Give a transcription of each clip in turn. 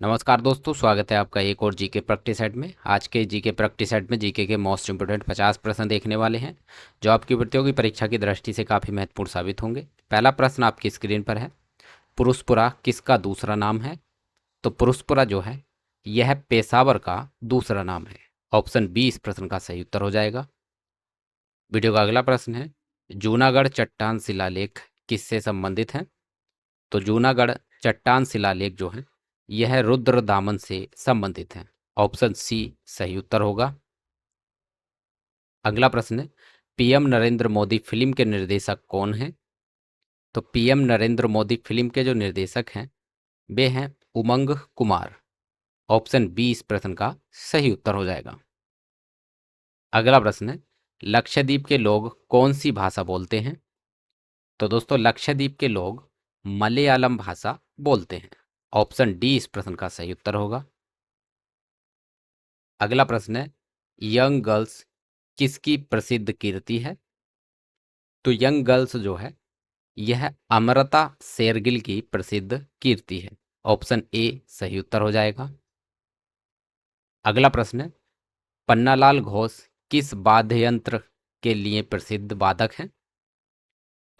नमस्कार दोस्तों, स्वागत है आपका एक और जीके प्रैक्टिस सेट में। आज के जीके प्रैक्टिस सेट में जीके के मोस्ट इंपोर्टेंट 50 प्रश्न देखने वाले हैं, जो आपकी प्रतियोगी परीक्षा की दृष्टि से काफ़ी महत्वपूर्ण साबित होंगे। पहला प्रश्न आपकी स्क्रीन पर है। पुरुषपुरा किसका दूसरा नाम है? तो पुरुषपुरा जो है यह पेशावर का दूसरा नाम है। ऑप्शन बी इस प्रश्न का सही उत्तर हो जाएगा। वीडियो का अगला प्रश्न है, जूनागढ़ चट्टान शिलालेख किससे संबंधित है? तो जूनागढ़ चट्टान शिलालेख जो है यह रुद्र दामन से संबंधित है। ऑप्शन सी सही उत्तर होगा। अगला प्रश्न है, पीएम नरेंद्र मोदी फिल्म के निर्देशक कौन हैं? तो पीएम नरेंद्र मोदी फिल्म के जो निर्देशक हैं वे हैं उमंग कुमार। ऑप्शन बी इस प्रश्न का सही उत्तर हो जाएगा। अगला प्रश्न है, लक्षद्वीप के लोग कौन सी भाषा बोलते हैं? तो दोस्तों लक्षद्वीप के लोग मलयालम भाषा बोलते हैं। ऑप्शन डी इस प्रश्न का सही उत्तर होगा। अगला प्रश्न है, यंग गर्ल्स किसकी प्रसिद्ध कीर्ति है? तो यंग गर्ल्स जो है यह अमृता शेरगिल की प्रसिद्ध कीर्ति है। ऑप्शन ए सही उत्तर हो जाएगा। अगला प्रश्न है, पन्नालाल घोष किस वाद्य यंत्र के लिए प्रसिद्ध वादक हैं?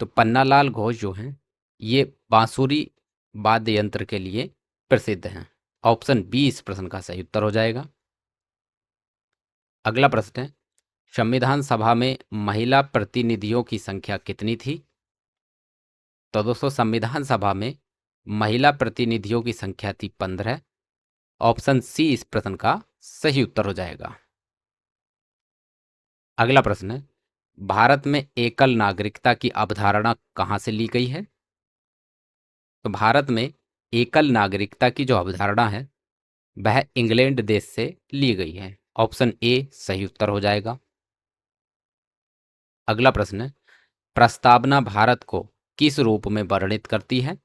तो पन्नालाल घोष जो हैं ये बांसुरी वाद्य यंत्र के लिए प्रसिद्ध हैं। ऑप्शन बी इस प्रश्न का सही उत्तर हो जाएगा। अगला प्रश्न है, संविधान सभा में महिला प्रतिनिधियों की संख्या कितनी थी? तो दोस्तों संविधान सभा में महिला प्रतिनिधियों की संख्या थी 15। ऑप्शन सी इस प्रश्न का सही उत्तर हो जाएगा। अगला प्रश्न है, भारत में एकल नागरिकता की अवधारणा कहाँ से ली गई है? तो भारत में एकल नागरिकता की जो अवधारणा है वह इंग्लैंड देश से ली गई है। ऑप्शन ए सही उत्तर हो जाएगा। अगला प्रश्न है, प्रस्तावना भारत को किस रूप में वर्णित करती है?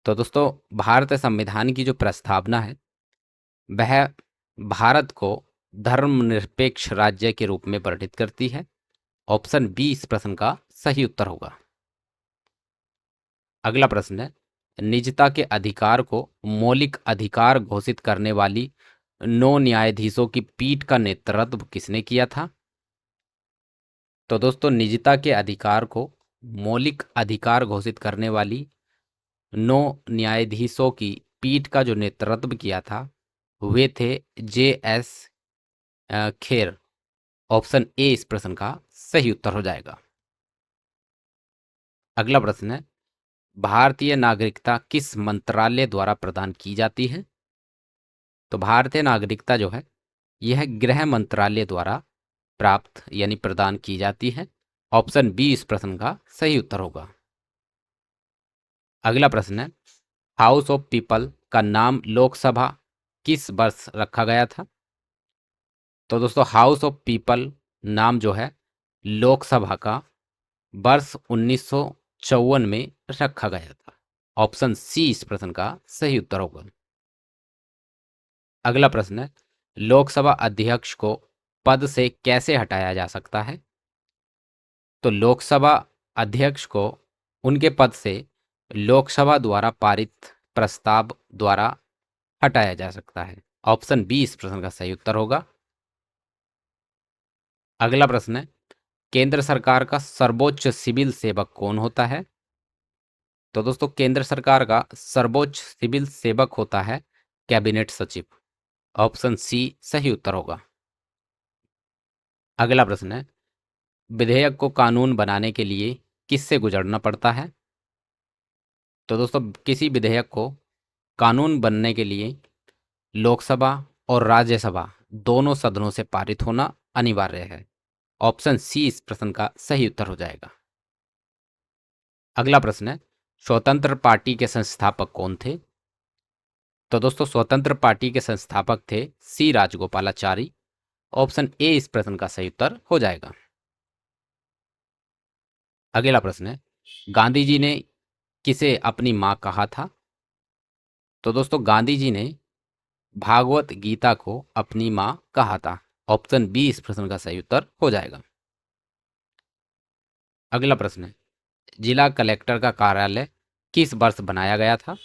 तो दोस्तों भारत संविधान की जो प्रस्तावना है वह भारत को धर्मनिरपेक्ष राज्य के रूप में वर्णित करती है। ऑप्शन बी इस प्रश्न का सही उत्तर होगा। अगला प्रश्न है, निजता के अधिकार को मौलिक अधिकार घोषित करने वाली 9 न्यायाधीशों की पीठ का नेतृत्व किसने किया था? तो दोस्तों निजता के अधिकार को मौलिक अधिकार घोषित करने वाली 9 न्यायाधीशों की पीठ का जो नेतृत्व किया था वे थे जे एस खेर। ऑप्शन ए इस प्रश्न का सही उत्तर हो जाएगा। अगला प्रश्न है, भारतीय नागरिकता किस मंत्रालय द्वारा प्रदान की जाती है? तो भारतीय नागरिकता जो है यह गृह मंत्रालय द्वारा प्राप्त यानी प्रदान की जाती है। ऑप्शन बी इस प्रश्न का सही उत्तर होगा। अगला प्रश्न है, हाउस ऑफ पीपल का नाम लोकसभा किस वर्ष रखा गया था? तो दोस्तों हाउस ऑफ पीपल नाम जो है लोकसभा का वर्ष 1954 में रखा गया था। ऑप्शन सी इस प्रश्न का सही उत्तर होगा। अगला प्रश्न है, लोकसभा अध्यक्ष को पद से कैसे हटाया जा सकता है? तो लोकसभा अध्यक्ष को उनके पद से लोकसभा द्वारा पारित प्रस्ताव द्वारा हटाया जा सकता है। ऑप्शन बी इस प्रश्न का सही उत्तर होगा। अगला प्रश्न है, केंद्र सरकार का सर्वोच्च सिविल सेवक कौन होता है? तो दोस्तों केंद्र सरकार का सर्वोच्च सिविल सेवक होता है कैबिनेट सचिव। ऑप्शन सी सही उत्तर होगा। अगला प्रश्न है, विधेयक को कानून बनाने के लिए किससे गुजरना पड़ता है? तो दोस्तों किसी विधेयक को कानून बनने के लिए लोकसभा और राज्यसभा दोनों सदनों से पारित होना अनिवार्य है। ऑप्शन सी इस प्रश्न का सही उत्तर हो जाएगा। अगला प्रश्न है, स्वतंत्र पार्टी के संस्थापक कौन थे? तो दोस्तों स्वतंत्र पार्टी के संस्थापक थे सी राजगोपालाचारी। ऑप्शन ए इस प्रश्न का सही उत्तर हो जाएगा। अगला प्रश्न है, गांधी जी ने किसे अपनी मां कहा था? तो दोस्तों गांधी जी ने भागवत गीता को अपनी मां कहा था। ऑप्शन बी इस प्रश्न का सही उत्तर हो जाएगा। अगला प्रश्न है, जिला कलेक्टर का कार्यालय किस वर्ष बनाया गया था?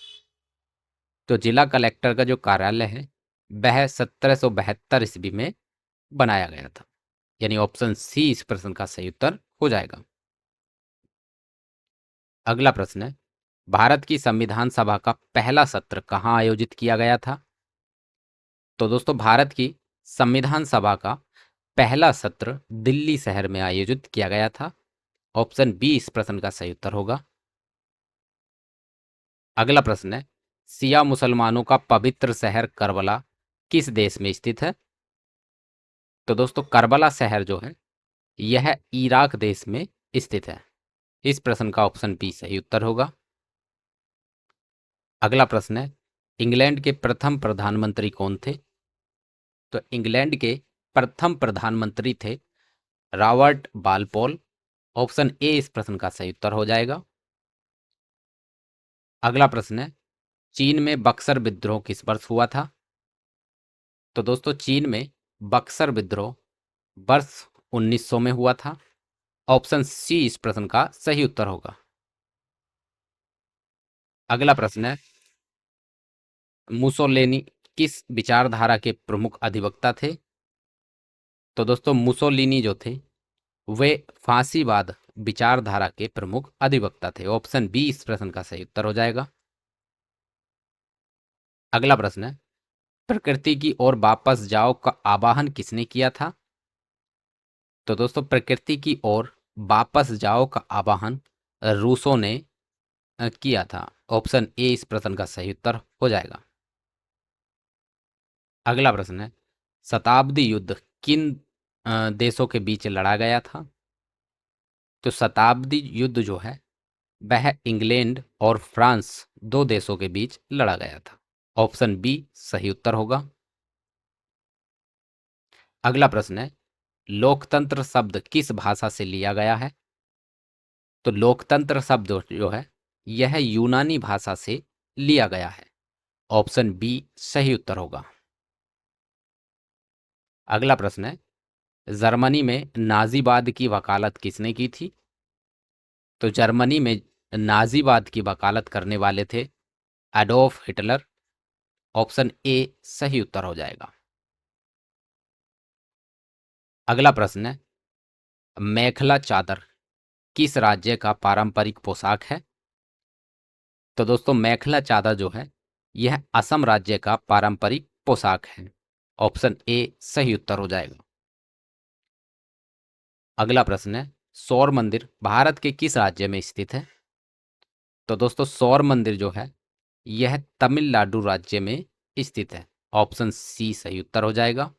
तो जिला कलेक्टर का जो कार्यालय है वह 1772 ईस्वी में बनाया गया था, यानी ऑप्शन सी इस प्रश्न का सही उत्तर हो जाएगा। अगला प्रश्न है, भारत की संविधान सभा का पहला सत्र कहाँ आयोजित किया गया था? तो दोस्तों भारत की संविधान सभा का पहला सत्र दिल्ली शहर में आयोजित किया गया था। ऑप्शन बी इस प्रश्न का सही उत्तर होगा। अगला प्रश्न है, शिया मुसलमानों का पवित्र शहर करबला किस देश में स्थित है? तो दोस्तों करबला शहर जो है यह इराक देश में स्थित है। इस प्रश्न का ऑप्शन बी सही उत्तर होगा। अगला प्रश्न है, इंग्लैंड के प्रथम प्रधानमंत्री कौन थे? तो इंग्लैंड के प्रथम प्रधानमंत्री थे रॉबर्ट बालपोल। ऑप्शन ए इस प्रश्न का सही उत्तर हो जाएगा। अगला प्रश्न है, चीन में बक्सर विद्रोह किस वर्ष हुआ था? तो दोस्तों चीन में बक्सर विद्रोह वर्ष 1900 में हुआ था। ऑप्शन सी इस प्रश्न का सही उत्तर होगा। अगला प्रश्न है, मुसोलिनी किस विचारधारा के प्रमुख अधिवक्ता थे? तो दोस्तों मुसोलिनी जो थे वे फांसीवाद विचारधारा के प्रमुख अधिवक्ता थे। ऑप्शन बी इस प्रश्न का सही उत्तर हो जाएगा। अगला प्रश्न है, प्रकृति की ओर वापस जाओ का आवाहन किसने किया था? तो दोस्तों प्रकृति की ओर वापस जाओ का आवाहन रूसो ने किया था। ऑप्शन ए इस प्रश्न का सही उत्तर हो जाएगा। अगला प्रश्न है, शताब्दी युद्ध किन देशों के बीच लड़ा गया था? तो शताब्दी युद्ध जो है वह इंग्लैंड और फ्रांस दो देशों के बीच लड़ा गया था। ऑप्शन बी सही उत्तर होगा। अगला प्रश्न है, लोकतंत्र शब्द किस भाषा से लिया गया है? तो लोकतंत्र शब्द जो है यह यूनानी भाषा से लिया गया है। ऑप्शन बी सही उत्तर होगा। अगला प्रश्न है, जर्मनी में नाजीवाद की वकालत किसने की थी? तो जर्मनी में नाजीवाद की वकालत करने वाले थे एडोल्फ हिटलर। ऑप्शन ए सही उत्तर हो जाएगा। अगला प्रश्न है, मेखला चादर किस राज्य का पारंपरिक पोशाक है? तो दोस्तों मेखला चादर जो है यह असम राज्य का पारंपरिक पोशाक है। ऑप्शन ए सही उत्तर हो जाएगा। अगला प्रश्न है, सौर मंदिर भारत के किस राज्य में स्थित है? तो दोस्तों सौर मंदिर जो है यह तमिलनाडु राज्य में स्थित है। ऑप्शन सी सही उत्तर हो जाएगा।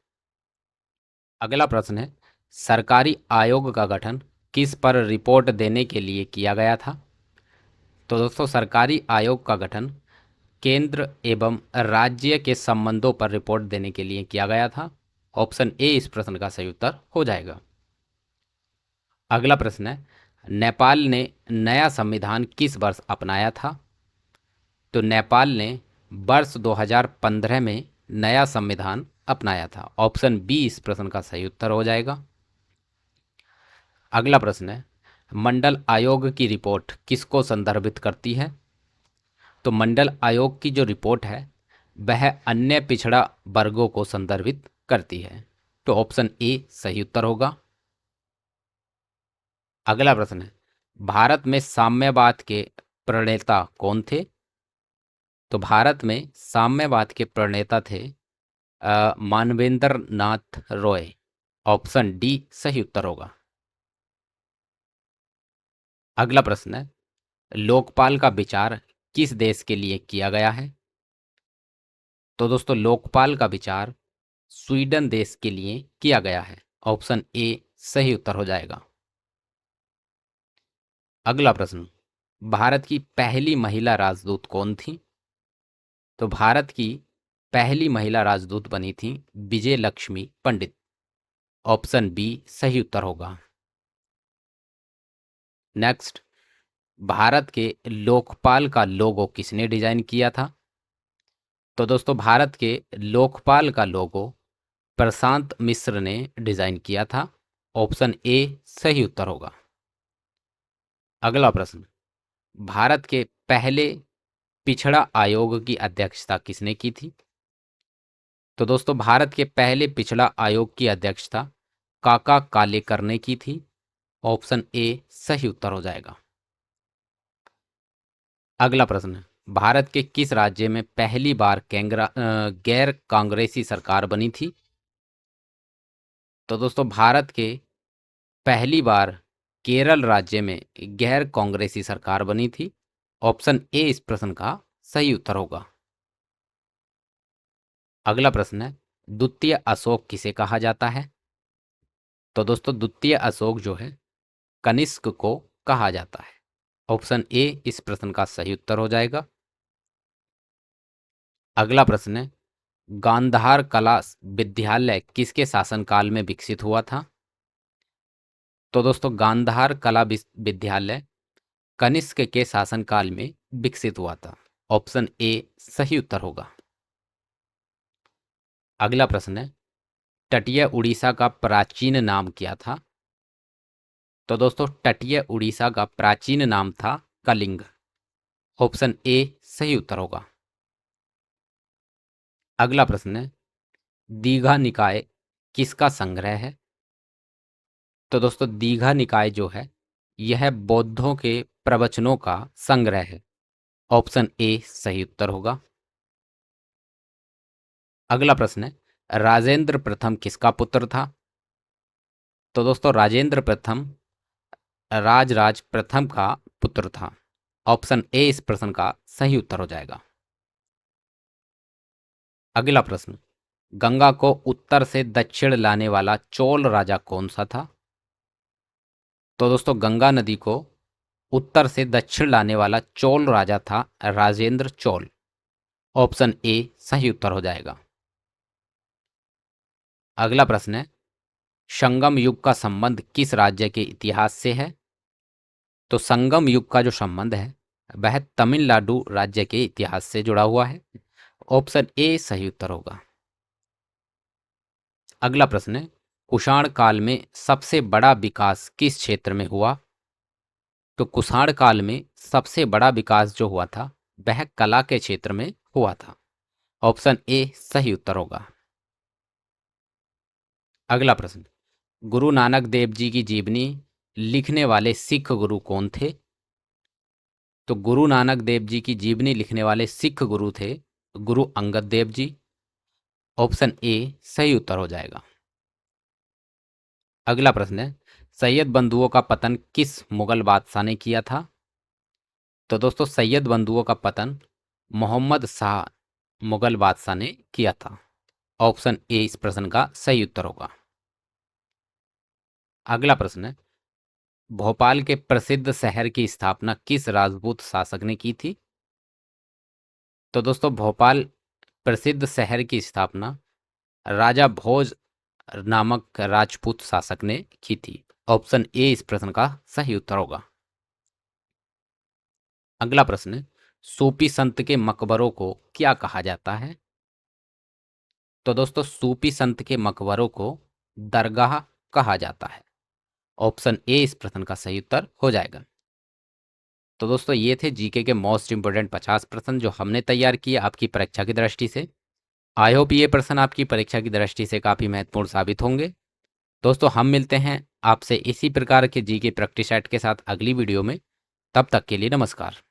अगला प्रश्न है, सरकारी आयोग का गठन किस पर रिपोर्ट देने के लिए किया गया था? तो दोस्तों सरकारी आयोग का गठन केंद्र एवं राज्य के संबंधों पर रिपोर्ट देने के लिए किया गया था। ऑप्शन ए इस प्रश्न का सही उत्तर हो जाएगा। अगला प्रश्न है, नेपाल ने नया संविधान किस वर्ष अपनाया था? तो नेपाल ने वर्ष 2015 में नया संविधान अपनाया था। ऑप्शन बी इस प्रश्न का सही उत्तर हो जाएगा। अगला प्रश्न है, मंडल आयोग की रिपोर्ट किसको संदर्भित करती है? तो मंडल आयोग की जो रिपोर्ट है वह अन्य पिछड़ा वर्गों को संदर्भित करती है। तो ऑप्शन ए सही उत्तर होगा। अगला प्रश्न है, भारत में साम्यवाद के प्रणेता कौन थे? तो भारत में साम्यवाद के प्रणेता थे मानवेंद्र नाथ रॉय। ऑप्शन डी सही उत्तर होगा। अगला प्रश्न है, लोकपाल का विचार किस देश के लिए किया गया है? तो दोस्तों लोकपाल का विचार स्वीडन देश के लिए किया गया है। ऑप्शन ए सही उत्तर हो जाएगा। अगला प्रश्न, भारत की पहली महिला राजदूत कौन थी? तो भारत की पहली महिला राजदूत बनी थी विजय लक्ष्मी पंडित। ऑप्शन बी सही उत्तर होगा। नेक्स्ट, भारत के लोकपाल का लोगो किसने डिजाइन किया था? तो दोस्तों भारत के लोकपाल का लोगो प्रशांत मिश्र ने डिजाइन किया था। ऑप्शन ए सही उत्तर होगा। अगला प्रश्न, भारत के पहले पिछड़ा आयोग की अध्यक्षता किसने की थी? तो दोस्तों भारत के पहले पिछड़ा आयोग की अध्यक्षता काका कालेकर ने की थी। ऑप्शन ए सही उत्तर हो जाएगा। अगला प्रश्न, भारत के किस राज्य में पहली बार गैर कांग्रेसी सरकार बनी थी? तो दोस्तों भारत के पहली बार केरल राज्य में गैर कांग्रेसी सरकार बनी थी। ऑप्शन ए इस प्रश्न का सही उत्तर होगा। अगला प्रश्न है, द्वितीय अशोक किसे कहा जाता है? तो दोस्तों द्वितीय अशोक जो है कनिष्क को कहा जाता है। ऑप्शन ए इस प्रश्न का सही उत्तर हो जाएगा। अगला प्रश्न है, गांधार कला विद्यालय किसके शासनकाल में विकसित हुआ था? तो दोस्तों गांधार कला विद्यालय कनिष्क के शासनकाल में विकसित हुआ था। ऑप्शन ए सही उत्तर होगा। अगला प्रश्न है, तटीय उड़ीसा का प्राचीन नाम क्या था? तो दोस्तों तटीय उड़ीसा का प्राचीन नाम था कलिंग। ऑप्शन ए सही उत्तर होगा। अगला प्रश्न है, दीघा निकाय किसका संग्रह है? तो दोस्तों दीघा निकाय जो है यह बौद्धों के प्रवचनों का संग्रह है। ऑप्शन ए सही उत्तर होगा। अगला प्रश्न है, राजेंद्र प्रथम किसका पुत्र था? तो दोस्तों राजेंद्र प्रथम राजराज प्रथम का पुत्र था। ऑप्शन ए इस प्रश्न का सही उत्तर हो जाएगा। अगला प्रश्न, गंगा को उत्तर से दक्षिण लाने वाला चोल राजा कौन सा था? तो दोस्तों गंगा नदी को उत्तर से दक्षिण लाने वाला चोल राजा था राजेंद्र चोल। ऑप्शन ए सही उत्तर हो जाएगा। अगला प्रश्न है, संगम युग का संबंध किस राज्य के इतिहास से है? तो संगम युग का जो संबंध है वह तमिलनाडु राज्य के इतिहास से जुड़ा हुआ है। ऑप्शन ए सही उत्तर होगा। अगला प्रश्न है, कुषाण काल में सबसे बड़ा विकास किस क्षेत्र में हुआ? तो कुषाण काल में सबसे बड़ा विकास जो हुआ था वह कला के क्षेत्र में हुआ था। ऑप्शन ए सही उत्तर होगा। अगला प्रश्न, गुरु नानक देव जी की जीवनी लिखने वाले सिख गुरु कौन थे? तो गुरु नानक देव जी की जीवनी लिखने वाले सिख गुरु थे गुरु अंगद देव जी। ऑप्शन ए सही उत्तर हो जाएगा। अगला प्रश्न है, सैयद बंधुओं का पतन किस मुगल बादशाह ने किया था? तो दोस्तों सैयद बंधुओं का पतन मोहम्मद शाह मुगल बादशाह ने किया था। ऑप्शन ए इस प्रश्न का सही उत्तर होगा। अगला प्रश्न है, भोपाल के प्रसिद्ध शहर की स्थापना किस राजपूत शासक ने की थी? तो दोस्तों भोपाल प्रसिद्ध शहर की स्थापना राजा भोज नामक राजपूत शासक ने की थी। ऑप्शन ए इस प्रश्न का सही उत्तर होगा। अगला प्रश्न है, सूफी संत के मकबरों को क्या कहा जाता है? तो दोस्तों सूफी संत के मकबरों को दरगाह कहा जाता है। ऑप्शन ए इस प्रश्न का सही उत्तर हो जाएगा। तो दोस्तों ये थे जीके के मोस्ट इंपोर्टेंट 50 प्रश्न जो हमने तैयार किए आपकी परीक्षा की दृष्टि से। आई होप ये प्रश्न आपकी परीक्षा की दृष्टि से काफ़ी महत्वपूर्ण साबित होंगे। दोस्तों हम मिलते हैं आपसे इसी प्रकार के जीके प्रैक्टिस सेट के साथ अगली वीडियो में। तब तक के लिए नमस्कार।